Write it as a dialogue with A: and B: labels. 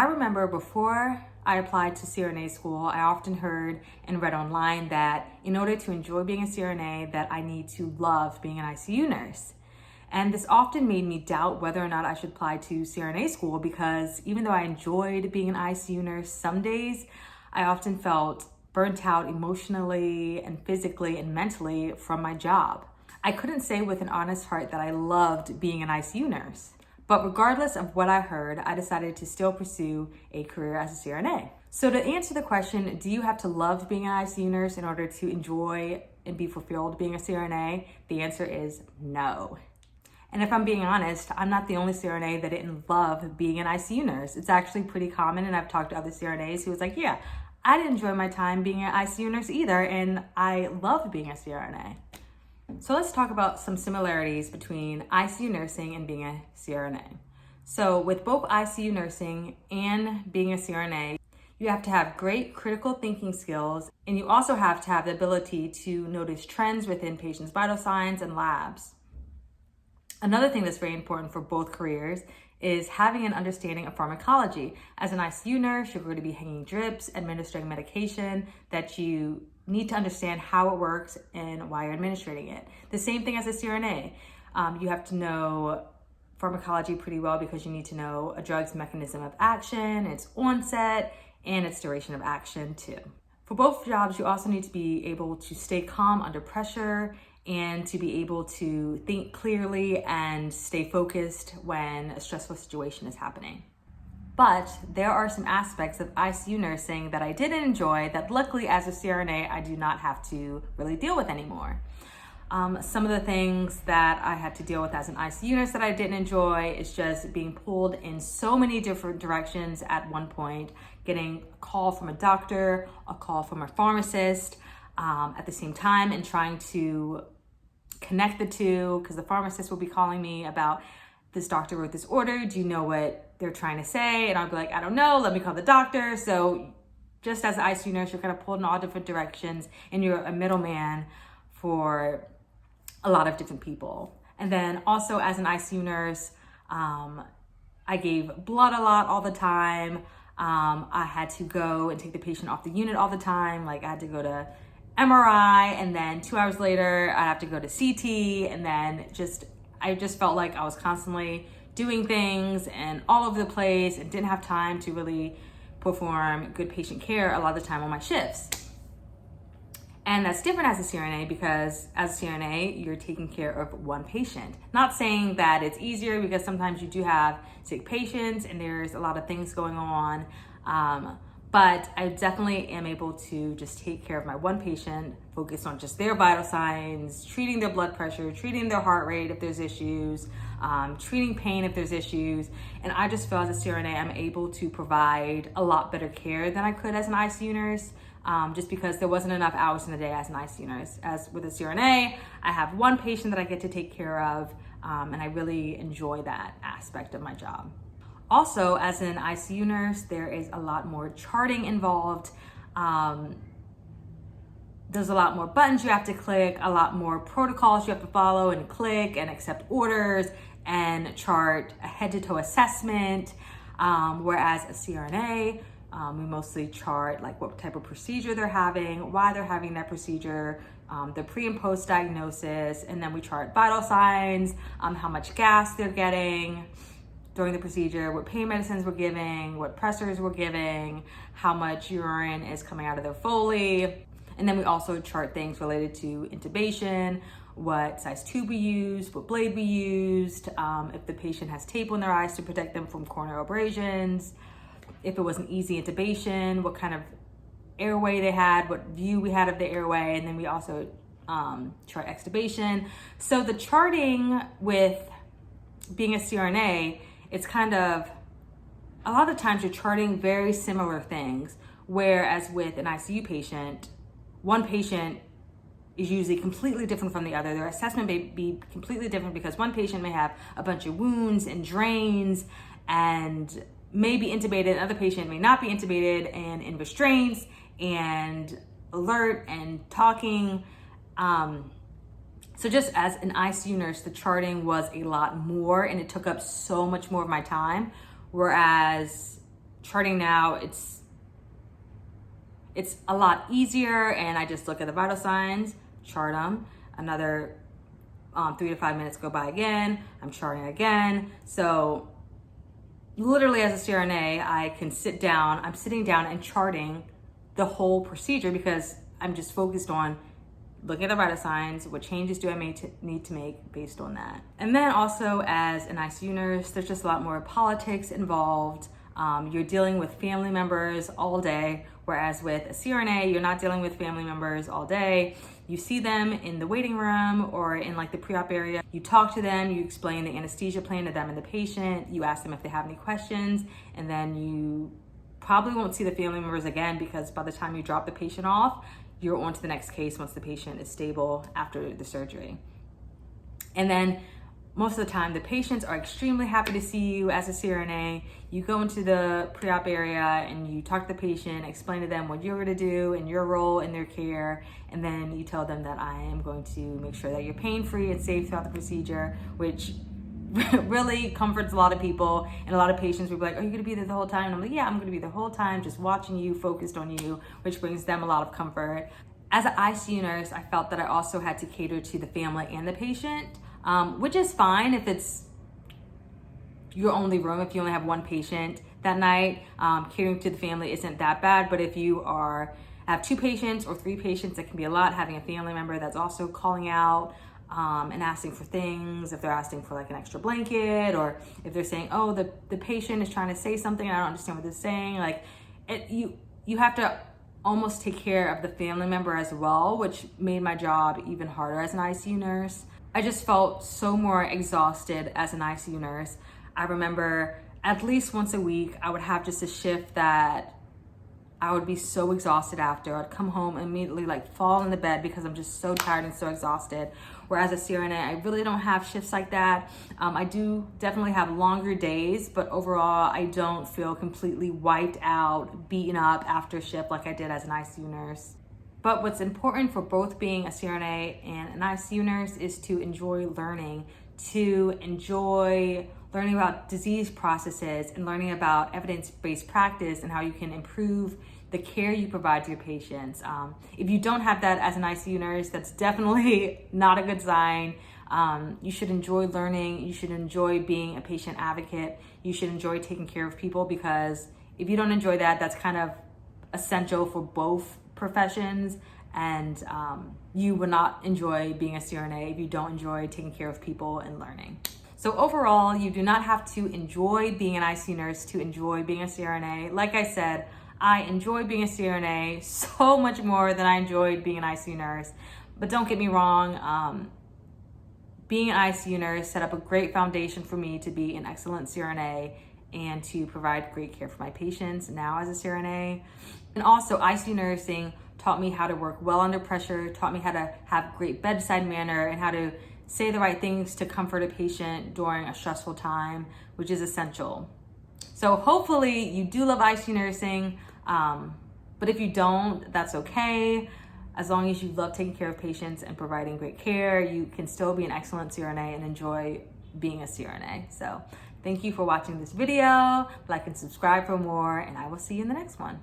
A: remember before I applied to CRNA school, I often heard and read online that in order to enjoy being a CRNA, that I need to love being an ICU nurse. And this often made me doubt whether or not I should apply to CRNA school, because even though I enjoyed being an ICU nurse some days, I often felt burnt out emotionally and physically and mentally from my job. I couldn't say with an honest heart that I loved being an ICU nurse. But regardless of what I heard, I decided to still pursue a career as a CRNA. So to answer the question, do you have to love being an ICU nurse in order to enjoy and be fulfilled being a CRNA? The answer is no. And if I'm being honest, I'm not the only CRNA that didn't love being an ICU nurse. It's actually pretty common, and I've talked to other CRNAs who was like, yeah, I didn't enjoy my time being an ICU nurse either, and I loved being a CRNA. So let's talk about some similarities between ICU nursing and being a CRNA. So with both ICU nursing and being a CRNA, you have to have great critical thinking skills, and you also have to have the ability to notice trends within patients' vital signs and labs. Another thing that's very important for both careers is having an understanding of pharmacology. As an ICU nurse, you're going to be hanging drips, administering medication that you need to understand how it works and why you're administering it. The same thing as a CRNA. You have to know pharmacology pretty well because you need to know a drug's mechanism of action, its onset, and its duration of action too. For both jobs, you also need to be able to stay calm under pressure and to be able to think clearly and stay focused when a stressful situation is happening. But there are some aspects of ICU nursing that I didn't enjoy that luckily as a CRNA, I do not have to really deal with anymore. Some of the things that I had to deal with as an ICU nurse that I didn't enjoy is just being pulled in so many different directions at one point, getting a call from a doctor, a call from a pharmacist at the same time, and trying to connect the two, because the pharmacist will be calling me about this doctor wrote this order. Do you know what they're trying to say? And I'll be like, I don't know, let me call the doctor. So just as an ICU nurse, you're kind of pulled in all different directions, and you're a middleman for a lot of different people. And then also as an ICU nurse, I gave blood a lot all the time. I had to go and take the patient off the unit all the time. Like I had to go to MRI, and then 2 hours later, I have to go to CT, and then I just felt like I was constantly doing things and all over the place and didn't have time to really perform good patient care a lot of the time on my shifts. And that's different as a CRNA, because as a CRNA, you're taking care of one patient. Not saying that it's easier, because sometimes you do have sick patients and there's a lot of things going on. But I definitely am able to just take care of my one patient, focus on just their vital signs, treating their blood pressure, treating their heart rate if there's issues, treating pain if there's issues. And I just feel as a CRNA, I'm able to provide a lot better care than I could as an ICU nurse, just because there wasn't enough hours in the day as an ICU nurse. As with a CRNA, I have one patient that I get to take care of, and I really enjoy that aspect of my job. Also, as an ICU nurse, there is a lot more charting involved. There's a lot more buttons you have to click, a lot more protocols you have to follow and click and accept orders and chart a head-to-toe assessment. Whereas a CRNA, we mostly chart like what type of procedure they're having, why they're having that procedure, the pre and post diagnosis, and then we chart vital signs, how much gas they're getting during the procedure, what pain medicines we're giving, what pressors we're giving, how much urine is coming out of their Foley. And then we also chart things related to intubation, what size tube we used, what blade we used, if the patient has tape on their eyes to protect them from corneal abrasions, if it was an easy intubation, what kind of airway they had, what view we had of the airway, and then we also chart extubation. So the charting with being a CRNA, it's kind of, a lot of times you're charting very similar things, whereas with an ICU patient, one patient is usually completely different from the other. Their assessment may be completely different because one patient may have a bunch of wounds and drains and may be intubated, another patient may not be intubated and in restraints and alert and talking. So just as an ICU nurse, the charting was a lot more and it took up so much more of my time. Whereas Charting now, it's a lot easier, and I just look at the vital signs, chart them. Another 3 to 5 minutes go by again, I'm charting again. So literally as a CRNA, I can I'm sitting down and charting the whole procedure because I'm just focused on looking at the vital signs, what changes do I need to make based on that. And then also as an ICU nurse, there's just a lot more politics involved. You're dealing with family members all day, whereas with a CRNA, you're not dealing with family members all day. You see them in the waiting room or in like the pre-op area. You talk to them, you explain the anesthesia plan to them and the patient, you ask them if they have any questions, and then you probably won't see the family members again because by the time you drop the patient off, you're on to the next case once the patient is stable after the surgery. And then most of the time, the patients are extremely happy to see you as a CRNA. You go into the pre-op area and you talk to the patient, explain to them what you're going to do and your role in their care, and then you tell them that I am going to make sure that you're pain-free and safe throughout the procedure, which really comforts a lot of people. And a lot of patients will be like, are you going to be there the whole time? And I'm like, yeah, I'm going to be the whole time, just watching you, focused on you, which brings them a lot of comfort. As an ICU nurse, I felt that I also had to cater to the family and the patient. Which is fine if it's your only room, if you only have one patient that night. Catering to the family isn't that bad, but if you have 2 patients or 3 patients, it can be a lot. Having a family member that's also calling out and asking for things, if they're asking for like an extra blanket, or if they're saying, oh, the patient is trying to say something and I don't understand what they're saying, like you have to almost take care of the family member as well, which made my job even harder as an ICU nurse. I just felt so more exhausted as an ICU nurse. I remember at least once a week, I would have just a shift that I would be so exhausted after. I'd come home and immediately like fall in the bed because I'm just so tired and so exhausted. Whereas a CRNA, I really don't have shifts like that. I do definitely have longer days, but overall, I don't feel completely wiped out, beaten up after a shift like I did as an ICU nurse. But what's important for both being a CRNA and an ICU nurse is to enjoy learning, to enjoy learning about disease processes and learning about evidence-based practice and how you can improve the care you provide to your patients. If you don't have that as an ICU nurse, that's definitely not a good sign. You should enjoy learning. You should enjoy being a patient advocate. You should enjoy taking care of people, because if you don't enjoy that, that's kind of essential for both professions, and you would not enjoy being a CRNA if you don't enjoy taking care of people and learning. So overall, you do not have to enjoy being an ICU nurse to enjoy being a CRNA. Like I said, I enjoy being a CRNA so much more than I enjoyed being an ICU nurse. But don't get me wrong, being an ICU nurse set up a great foundation for me to be an excellent CRNA and to provide great care for my patients now as a CRNA. And also ICU nursing taught me how to work well under pressure, taught me how to have great bedside manner and how to say the right things to comfort a patient during a stressful time, which is essential. So hopefully you do love ICU nursing, but if you don't, that's okay. As long as you love taking care of patients and providing great care, you can still be an excellent CRNA and enjoy being a CRNA. So thank you for watching this video. Like and subscribe for more, and I will see you in the next one.